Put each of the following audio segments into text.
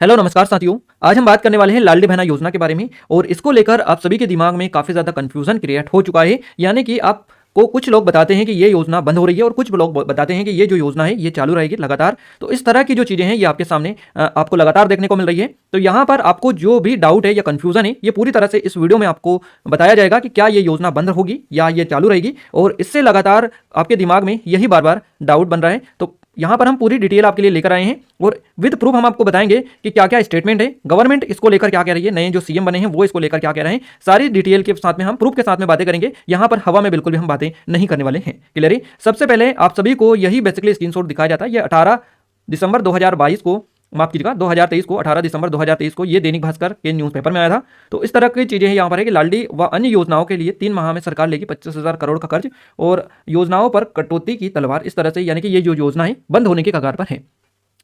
Hello नमस्कार साथियों। आज हम बात करने वाले हैं लाडली बहना योजना के बारे में और इसको लेकर आप सभी के दिमाग में काफ़ी ज़्यादा कन्फ्यूजन क्रिएट हो चुका है। यानी कि आपको कुछ लोग बताते हैं कि ये योजना बंद हो रही है और कुछ लोग बताते हैं कि ये जो योजना है ये चालू रहेगी लगातार। तो इस तरह की जो चीज़ें हैं ये आपके सामने आपको लगातार देखने को मिल रही है। तो यहाँ पर आपको जो भी डाउट है या कन्फ्यूजन है ये पूरी तरह से इस वीडियो में आपको बताया जाएगा कि क्या ये योजना बंद होगी या ये चालू रहेगी। और इससे लगातार आपके दिमाग में यही बार बार डाउट बन रहा है। तो यहाँ पर हम पूरी डिटेल आपके लिए लेकर आए हैं और विद प्रूफ हम आपको बताएंगे कि क्या क्या स्टेटमेंट है, गवर्नमेंट इसको लेकर क्या कह रही है, नए जो सीएम बने हैं वो इसको लेकर क्या कह रहे हैं। सारी डिटेल के साथ में हम प्रूफ के साथ में बातें करेंगे। यहाँ पर हवा में बिल्कुल भी हम बातें नहीं करने वाले हैं। क्लियर है। सबसे पहले आप सभी को यही बेसिकली स्क्रीनशॉट दिखाया जाता है। ये 18 दिसंबर 2022 को, माफ कीजिएगा 2023 को, 18 दिसंबर 2023 को ये दैनिक भास्कर के न्यूज़पेपर में आया था। तो इस तरह की चीज़ें यहाँ पर है कि लाडली व अन्य योजनाओं के लिए 3 माह में सरकार लेगी 25,000 करोड़ का कर्ज और योजनाओं पर कटौती की तलवार। इस तरह से यानी कि ये जो योजना है बंद होने के कगार पर है।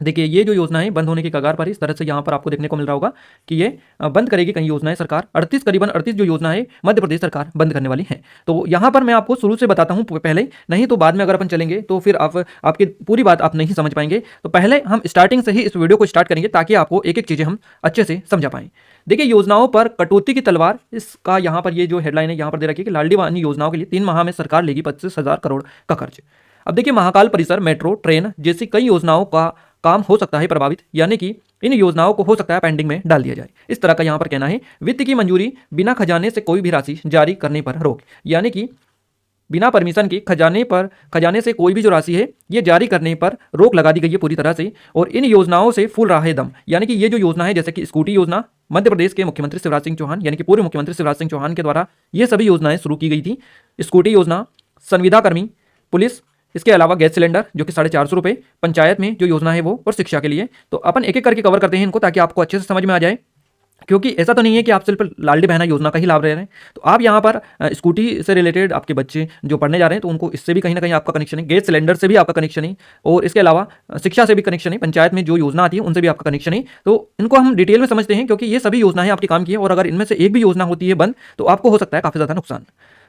देखिए ये जो योजना है बंद होने की कगार पर है। इस तरह से यहाँ पर आपको देखने को मिल रहा होगा कि ये बंद करेगी कई योजनाएं सरकार। 38 करीबन 38 जो योजना है मध्य प्रदेश सरकार बंद करने वाली है। तो यहाँ पर मैं आपको शुरू से बताता हूँ पहले, नहीं तो बाद में अगर अपन चलेंगे तो फिर आपकी पूरी बात आप नहीं समझ पाएंगे। तो पहले हम स्टार्टिंग से ही इस वीडियो को स्टार्ट करेंगे ताकि आपको एक एक चीज़ें हम अच्छे से समझा पाएं। देखिए योजनाओं पर कटौती की तलवार, इसका यहाँ पर ये जो हेडलाइन है यहाँ पर दे रखी है कि लाडली व अन्य योजनाओं के लिए 3 माह में सरकार लेगी 25,000 करोड़ का कर्ज। अब देखिए महाकाल परिसर, मेट्रो ट्रेन जैसी कई योजनाओं का काम हो सकता है प्रभावित, यानी कि इन योजनाओं को हो सकता है पेंडिंग में डाल दिया जाए। इस तरह का यहाँ पर कहना है। वित्त की मंजूरी बिना खजाने से कोई भी राशि जारी करने पर रोक, यानी कि बिना परमिशन के खजाने से कोई भी जो राशि है ये जारी करने पर रोक लगा दी गई है पूरी तरह से। और इन योजनाओं से फूल रहा है दम, यानी कि ये जो योजना है जैसे कि स्कूटी योजना, मध्य प्रदेश के मुख्यमंत्री शिवराज सिंह चौहान यानी कि पूर्व मुख्यमंत्री शिवराज सिंह चौहान के द्वारा ये सभी योजनाएं शुरू की गई थी। स्कूटी योजना, संविदा कर्मी, पुलिस, इसके अलावा गैस सिलेंडर जो कि 450 रुपये, पंचायत में जो योजना है वो, और शिक्षा के लिए। तो अपन एक एक करके कवर करते हैं इनको ताकि आपको अच्छे से समझ में आ जाए, क्योंकि ऐसा तो नहीं है कि आप सिर्फ लाडली बहना योजना का ही लाभ ले रहे हैं। तो आप यहाँ पर स्कूटी से रिलेटेड आपके बच्चे जो पढ़ने जा रहे हैं तो उनको इससे भी कहीं ना कहीं आपका कनेक्शन है, गैस सिलेंडर से भी आपका कनेक्शन है, और इसके अलावा शिक्षा से भी कनेक्शन है, पंचायत में जो योजना आती है उनसे भी आपका कनेक्शन है। तो इनको हम डिटेल में समझते हैं क्योंकि ये सभी योजनाएं आपके काम की है और अगर इनमें से एक भी योजना होती है बंद तो आपको हो सकता है काफ़ी ज़्यादा नुकसान।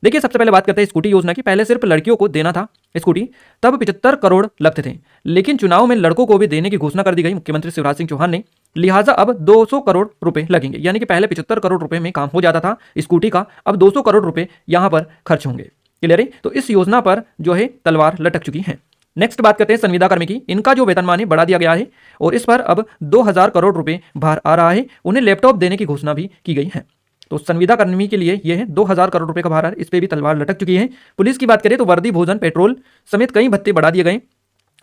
देखिए सबसे पहले बात करते हैं स्कूटी योजना की। पहले सिर्फ लड़कियों को देना था स्कूटी, तब 75 करोड़ लगते थे, लेकिन चुनाव में लड़कों को भी देने की घोषणा कर दी गई मुख्यमंत्री शिवराज सिंह चौहान ने, लिहाजा अब 200 करोड़ रुपए लगेंगे। यानी कि पहले 75 करोड़ रुपए में काम हो जाता था स्कूटी का, अब 200 करोड़ रुपए यहां पर खर्च होंगे। क्लियर है। तो इस योजना पर जो है तलवार लटक चुकी है। नेक्स्ट बात करते हैं संविदा कर्मी की। इनका जो वेतनमान है बढ़ा दिया गया है और इस पर अब 2000 करोड़ रुपए भार आ रहा है। उन्हें लैपटॉप देने की घोषणा भी की गई है। तो संविदा कर्मी के लिए यह है 2000 करोड़ रुपए का भार है, इस पे भी तलवार लटक चुकी है। पुलिस की बात करें तो वर्दी, भोजन, पेट्रोल समेत कई भत्ते बढ़ा दिए गए।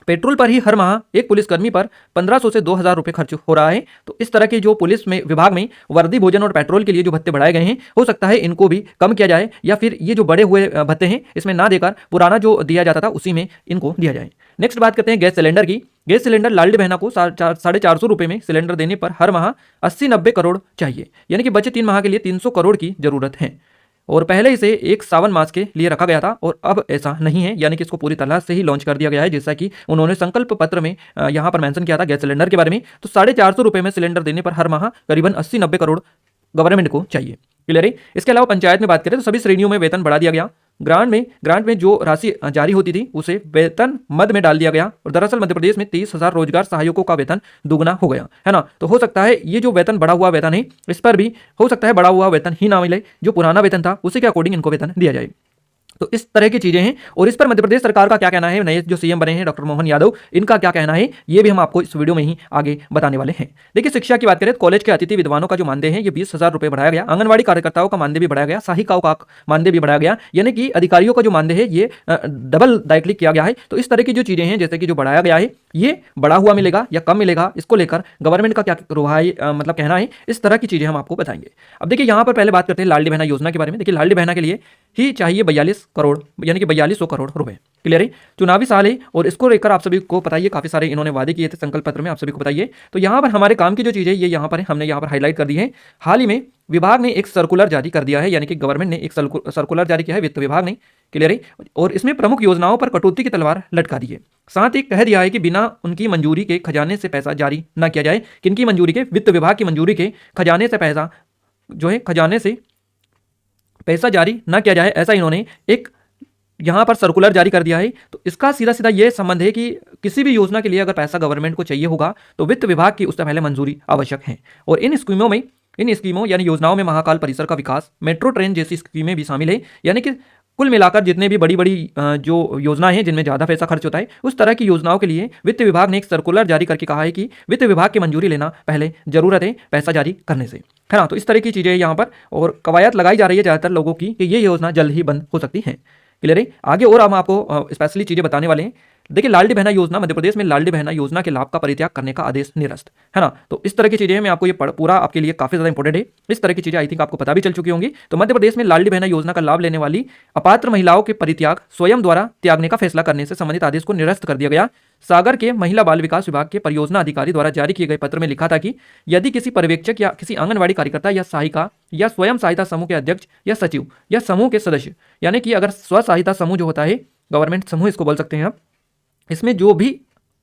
पेट्रोल पर ही हर माह एक पुलिसकर्मी पर 1500 से 2000 रुपये खर्च हो रहा है। तो इस तरह के जो पुलिस में विभाग में वर्दी, भोजन और पेट्रोल के लिए जो भत्ते बढ़ाए गए हैं हो सकता है इनको भी कम किया जाए, या फिर ये जो बड़े हुए भत्ते हैं इसमें ना देकर पुराना जो दिया जाता था उसी में इनको दिया जाए। नेक्स्ट बात करते हैं गैस सिलेंडर की। गैस सिलेंडर लाडली बहना को 450 रुपये में सिलेंडर देने पर हर माह 80-90 करोड़ चाहिए, यानी कि बचे 3 माह के लिए 300 करोड़ की जरूरत है। और पहले इसे एक सावन मास के लिए रखा गया था और अब ऐसा नहीं है, यानी कि इसको पूरी तरह से ही लॉन्च कर दिया गया है, जैसा कि उन्होंने संकल्प पत्र में यहाँ पर मेंशन किया था गैस सिलेंडर के बारे में। तो 450 रुपये में सिलेंडर देने पर हर माह करीबन 80-90 करोड़ गवर्नमेंट को चाहिए। क्लियर है। इसके अलावा पंचायत में बात करें तो सभी श्रेणियों में वेतन बढ़ा दिया गया। ग्रांट में जो राशि जारी होती थी उसे वेतन मद में डाल दिया गया और दरअसल मध्य प्रदेश में 30,000 रोजगार सहायकों का वेतन दुगना हो गया है ना। तो हो सकता है ये जो वेतन बढ़ा हुआ वेतन है इस पर भी हो सकता है बढ़ा हुआ वेतन ही ना मिले, जो पुराना वेतन था उसी के अकॉर्डिंग इनको वेतन दिया जाए। तो इस तरह की चीजें हैं और इस पर मध्य प्रदेश सरकार का क्या कहना है, नए जो सीएम बने हैं डॉक्टर मोहन यादव, इनका क्या कहना है ये भी हम आपको इस वीडियो में ही आगे बताने वाले हैं। देखिए शिक्षा की बात करें तो कॉलेज के अतिथि विद्वानों का जो मानदेय है ये 20,000 रुपये बढ़ाया गया। आंगनबाड़ी कार्यकर्ताओं का मानदेय भी बढ़ाया गया, सहायिकाओं का मानदेय भी बढ़ाया गया, यानी कि अधिकारियों का जो मानदेय है ये डबल डायरेक्टली किया गया है। तो इस तरह की जो चीजें हैं जैसे कि जो बढ़ाया गया है ये बढ़ा हुआ मिलेगा या कम मिलेगा, इसको लेकर गवर्नमेंट का क्या रुहाई मतलब कहना है, इस तरह की चीजें हम आपको बताएंगे। अब देखिए यहाँ पर पहले बात करते हैं लाडली बहना योजना के बारे में। देखिए लाडली बहना के लिए ही चाहिए 42 करोड़, यानी कि 4200 करोड़ रुपए। क्लियर है। चुनावी साल है और इसको लेकर आप सभी को बताइए काफी सारे इन्होंने वादे किए थे संकल्प पत्र में, आप सभी को बताइए। तो यहाँ पर हमारे काम की जो चीजें ये यहाँ पर है, हमने यहाँ पर हाईलाइट कर दी है। हाल ही में विभाग ने एक सर्कुलर जारी कर दिया है, यानी कि गवर्नमेंट ने एक सर्कुलर जारी किया है वित्त विभाग ने। क्लियर है। और इसमें प्रमुख योजनाओं पर कटौती की तलवार लटका दी है। साथ ही कह दिया है कि बिना उनकी मंजूरी के खजाने से पैसा जारी न किया जाए। किनकी मंजूरी के? वित्त विभाग की मंजूरी के खजाने से पैसा जो है खजाने से पैसा जारी न किया जाए, ऐसा इन्होंने एक यहाँ पर सर्कुलर जारी कर दिया है। तो इसका सीधा सीधा ये संबंध है कि किसी भी योजना के लिए अगर पैसा गवर्नमेंट को चाहिए होगा तो वित्त विभाग की उससे पहले मंजूरी आवश्यक है। और इन स्कीमों यानी योजनाओं में महाकाल परिसर का विकास, मेट्रो ट्रेन जैसी स्कीमें भी शामिल है। यानी कि कुल मिलाकर जितने भी बड़ी बड़ी जो योजनाएं हैं जिनमें ज़्यादा पैसा खर्च होता है, उस तरह की योजनाओं के लिए वित्त विभाग ने एक सर्कुलर जारी करके कहा है कि वित्त विभाग की मंजूरी लेना पहले जरूरत है पैसा जारी करने से, है ना। तो इस तरह की चीज़ें यहाँ पर और कवायद लगाई जा रही है ज़्यादातर लोगों की कि ये योजना जल्द ही बंद हो सकती है। क्लियर है। आगे और हम आपको स्पेशली चीज़ें बताने वाले हैं। देखिए, लाडली बहना योजना, मध्य प्रदेश में लाडली बहना योजना के लाभ का परित्याग करने का आदेश निरस्त, है ना। तो इस तरह की चीजें मैं आपको ये पूरा आपके लिए काफी ज्यादा इंपॉर्टेंट है। इस तरह की चीजें आई थिंक आपको पता भी चल चुकी होंगी। तो मध्य प्रदेश में लाडली बहना योजना का लाभ लेने वाली अपात्र महिलाओं के परित्याग स्वयं द्वारा त्यागने का फैसला करने से संबंधित आदेश को निरस्त कर दिया गया। सागर के महिला बाल विकास विभाग के परियोजना अधिकारी द्वारा जारी किए गए पत्र में लिखा था कि यदि किसी पर्यवेक्षक या किसी आंगनवाड़ी कार्यकर्ता या सहायिका या स्वयं सहायता समूह के अध्यक्ष या सचिव या समूह के सदस्य, यानी कि अगर स्व सहायता समूह जो होता है, गवर्नमेंट समूह इसको बोल सकते हैं आप, इसमें जो भी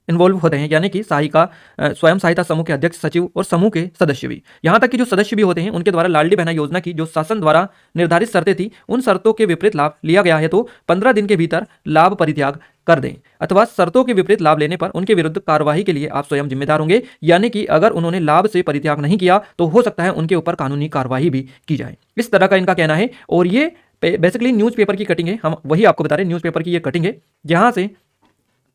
इन्वॉल्व होते हैं, यानी कि सहायिका, स्वयं सहायता समूह के अध्यक्ष, सचिव और समूह के सदस्य भी, यहाँ तक कि जो सदस्य भी होते हैं, उनके द्वारा लाडली बहना योजना की जो शासन द्वारा निर्धारित शर्तें थी, उन शर्तों के विपरीत लाभ लिया गया है तो 15 दिन के भीतर लाभ परित्याग कर दें, अथवा शर्तों के विपरीत लाभ लेने पर उनके विरुद्ध कार्रवाई के लिए आप स्वयं जिम्मेदार होंगे। यानी कि अगर उन्होंने लाभ से परित्याग नहीं किया तो हो सकता है उनके ऊपर कानूनी कार्रवाई भी की जाए। इस तरह का इनका कहना है। और ये बेसिकली न्यूज़पेपर की कटिंग है, हम वही आपको बता रहे हैं, न्यूज़पेपर की ये कटिंग है जहां से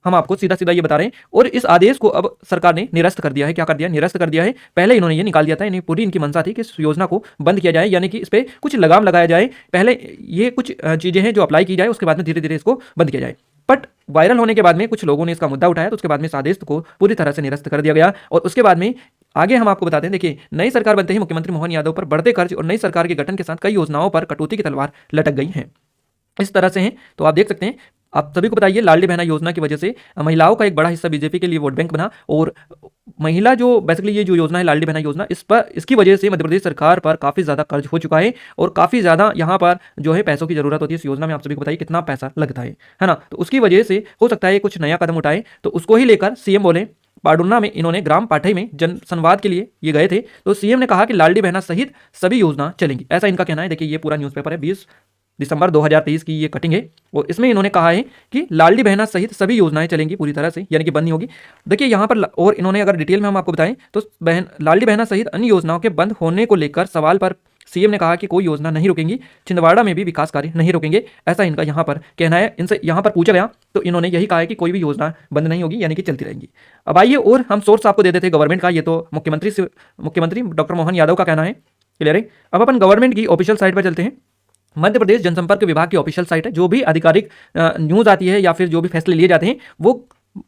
हम आपको सीधा सीधा ये बता रहे हैं। और इस आदेश को अब सरकार ने निरस्त कर दिया है। क्या कर दिया? निरस्त कर दिया है। पहले इन्होंने ये निकाल दिया था, इन्हें पूरी इनकी मंशा थी कि इस योजना को बंद किया जाए, यानी कि इस पर कुछ लगाम लगाया जाए। पहले ये कुछ चीज़ें हैं जो अप्लाई की जाए, उसके बाद में धीरे धीरे इसको बंद किया जाए। बट वायरल होने के बाद में कुछ लोगों ने इसका मुद्दा उठाया, तो उसके बाद में इस आदेश को पूरी तरह से निरस्त कर दिया गया। और उसके बाद में आगे हम आपको बताते हैं। देखिए, नई सरकार बनते ही मुख्यमंत्री मोहन यादव पर बढ़ते कर्ज और नई सरकार के गठन के साथ कई योजनाओं पर कटौती की तलवार लटक गई है। इस तरह से हैं। तो आप देख सकते हैं। आप सभी को बताइए, लाडली बहना योजना की वजह से महिलाओं का एक बड़ा हिस्सा बीजेपी के लिए वोट बैंक बना। और महिला जो बेसिकली ये जो योजना है लाडली बहना योजना, इसकी वजह से मध्य प्रदेश सरकार पर काफ़ी ज़्यादा कर्ज हो चुका है और काफ़ी ज़्यादा यहाँ पर जो है पैसों की ज़रूरत होती है। इस योजना में आप सभी को बताइए कितना पैसा लगता है ना। तो उसकी वजह से हो सकता है कुछ नया कदम उठाए। तो उसको ही लेकर सीएम बोले, पाडुन्ना में इन्होंने ग्राम पाठई में जन संवाद के लिए ये गए थे। तो सीएम ने कहा कि लाडली बहना सहित सभी योजना चलेंगी, ऐसा इनका कहना है। देखिए, ये पूरा न्यूज़पेपर है, 20 दिसंबर 2023 की ये कटिंग है। और इसमें इन्होंने कहा है कि लाडली बहना सहित सभी योजनाएं चलेंगी पूरी तरह से, यानी कि बंद नहीं होगी। देखिए यहाँ पर, और इन्होंने अगर डिटेल में हम आपको बताएं तो लाडली बहना सहित अन्य योजनाओं के बंद होने को लेकर सवाल पर सीएम ने कहा कि कोई योजना नहीं रुकेंगी, छिंदवाड़ा में भी विकास कार्य नहीं रुकेंगे, ऐसा इनका यहाँ पर कहना है। इनसे यहाँ पर पूछा गया तो इन्होंने यही कहा है कि कोई भी योजना बंद नहीं होगी, यानी कि चलती रहेंगी। अब आइए और हम सोर्स आपको दे देते हैं गवर्नमेंट का। ये तो मुख्यमंत्री डॉक्टर मोहन यादव का कहना है। क्लियर है। अब अपन गवर्नमेंट की ऑफिशियल साइट पर चलते हैं। मध्य प्रदेश जनसंपर्क विभाग की ऑफिशियल साइट है। जो भी आधिकारिक न्यूज़ आती है या फिर जो भी फैसले लिए जाते हैं वो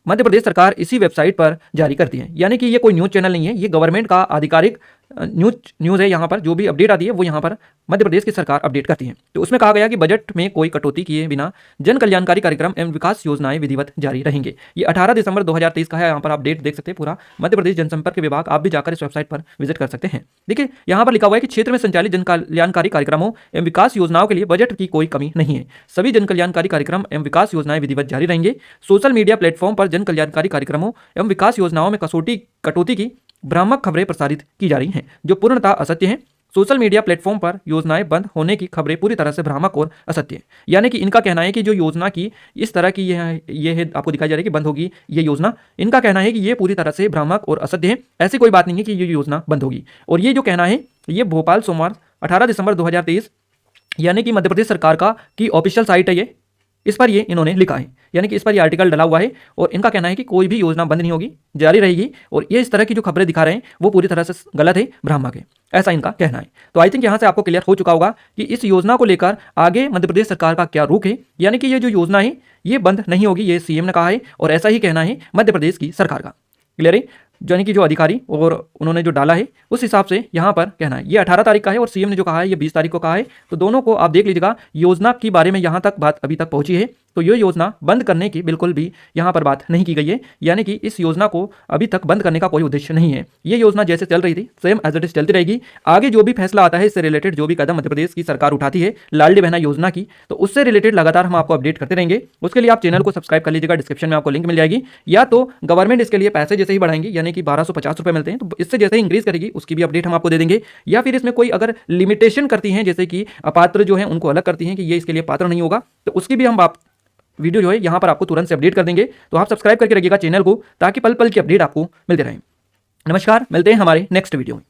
मध्य प्रदेश सरकार इसी वेबसाइट पर जारी करती है। यानी कि ये कोई न्यूज़ चैनल नहीं है, ये गवर्नमेंट का आधिकारिक न्यूज़ है। यहाँ पर जो भी अपडेट आती है वो यहाँ पर मध्य प्रदेश की सरकार अपडेट करती है। तो उसमें कहा गया कि बजट में कोई कटौती किए बिना जन कल्याणकारी कार्यक्रम एवं विकास योजनाएं विधिवत जारी रहेंगे। ये 18 दिसंबर 2023 का है। यहाँ पर आप डेट देख सकते हैं पूरा, मध्य प्रदेश जनसंपर्क विभाग। आप भी जाकर इस वेबसाइट पर विजिट कर सकते हैं। देखिए, यहाँ पर लिखा हुआ है कि क्षेत्र में संचालित जन कल्याणकारी कार्यक्रमों एवं विकास योजनाओं के लिए बजट की कोई कमी नहीं है। सभी जन कल्याणकारी कार्यक्रम एवं विकास योजनाएं विधिवत जारी रहेंगे। सोशल मीडिया प्लेटफॉर्म पर जन कल्याणकारी कार्यक्रमों एवं विकास योजनाओं में कटौती की भ्रामक खबरें प्रसारित की जा रही हैं, जो पूर्णतः असत्य हैं। सोशल मीडिया प्लेटफॉर्म पर योजनाएं बंद होने की खबरें पूरी तरह से भ्रामक और असत्य है। यानी कि इनका कहना है कि जो योजना की इस तरह की ये है, आपको दिखाई जा रही है कि बंद होगी ये योजना। इनका कहना है कि ये पूरी तरह से भ्रामक और असत्य है। ऐसी कोई बात नहीं है कि ये योजना बंद होगी। और ये जो कहना है ये भोपाल सोमवार 18 दिसंबर 2023 यानी कि मध्य प्रदेश सरकार का की ऑफिशियल साइट है ये, इस पर ये इन्होंने लिखा है, यानी कि इस पर ये आर्टिकल डला हुआ है। और इनका कहना है कि कोई भी योजना बंद नहीं होगी, जारी रहेगी। और ये इस तरह की जो खबरें दिखा रहे हैं वो पूरी तरह से गलत है, भ्रामक है, ऐसा इनका कहना है। तो आई थिंक यहाँ से आपको क्लियर हो चुका होगा कि इस योजना को लेकर आगे मध्य प्रदेश सरकार का क्या रुख है। यानी कि ये जो योजना है ये बंद नहीं होगी, ये सीएम ने कहा है और ऐसा ही कहना है मध्य प्रदेश की सरकार का। क्लियर है। यानी कि जो अधिकारी और उन्होंने जो डाला है उस हिसाब से यहाँ पर कहना है। ये 18 तारीख का है और सीएम ने जो कहा है ये 20 तारीख को कहा है। तो दोनों को आप देख लीजिएगा। योजना के बारे में यहाँ तक बात अभी तक पहुंची है। तो ये योजना बंद करने की बिल्कुल भी यहाँ पर बात नहीं की गई है, यानी कि इस योजना को अभी तक बंद करने का कोई उद्देश्य नहीं है। ये योजना जैसे चल रही थी सेम एज इट इज चलती रहेगी। आगे जो भी फैसला आता है इससे रिलेटेड, जो भी कदम मध्य प्रदेश की सरकार उठाती है लाडली बहना योजना की, तो उससे रिलेटेड लगातार हम आपको अपडेट करते रहेंगे। उसके लिए आप चैनल को सब्सक्राइब कर लीजिएगा, डिस्क्रिप्शन में आपको लिंक मिल जाएगी। या तो गवर्नमेंट इसके लिए पैसे जैसे ही बढ़ाएंगी, यानी कि 1250 रुपये मिलते हैं, तो इससे जैसे ही इंक्रीज करेगी उसकी भी अपडेट हम आपको दे देंगे। या फिर इसमें कोई अगर लिमिटेशन करती हैं, जैसे कि अपात्र जो है उनको अलग करती हैं कि ये इसके लिए पात्र नहीं होगा, तो उसकी भी हम वीडियो जो है यहाँ पर आपको तुरंत से अपडेट कर देंगे। तो आप सब्सक्राइब करके रखिएगा चैनल को, ताकि पल पल की अपडेट आपको मिलते रहे। नमस्कार, मिलते हैं हमारे नेक्स्ट वीडियो में।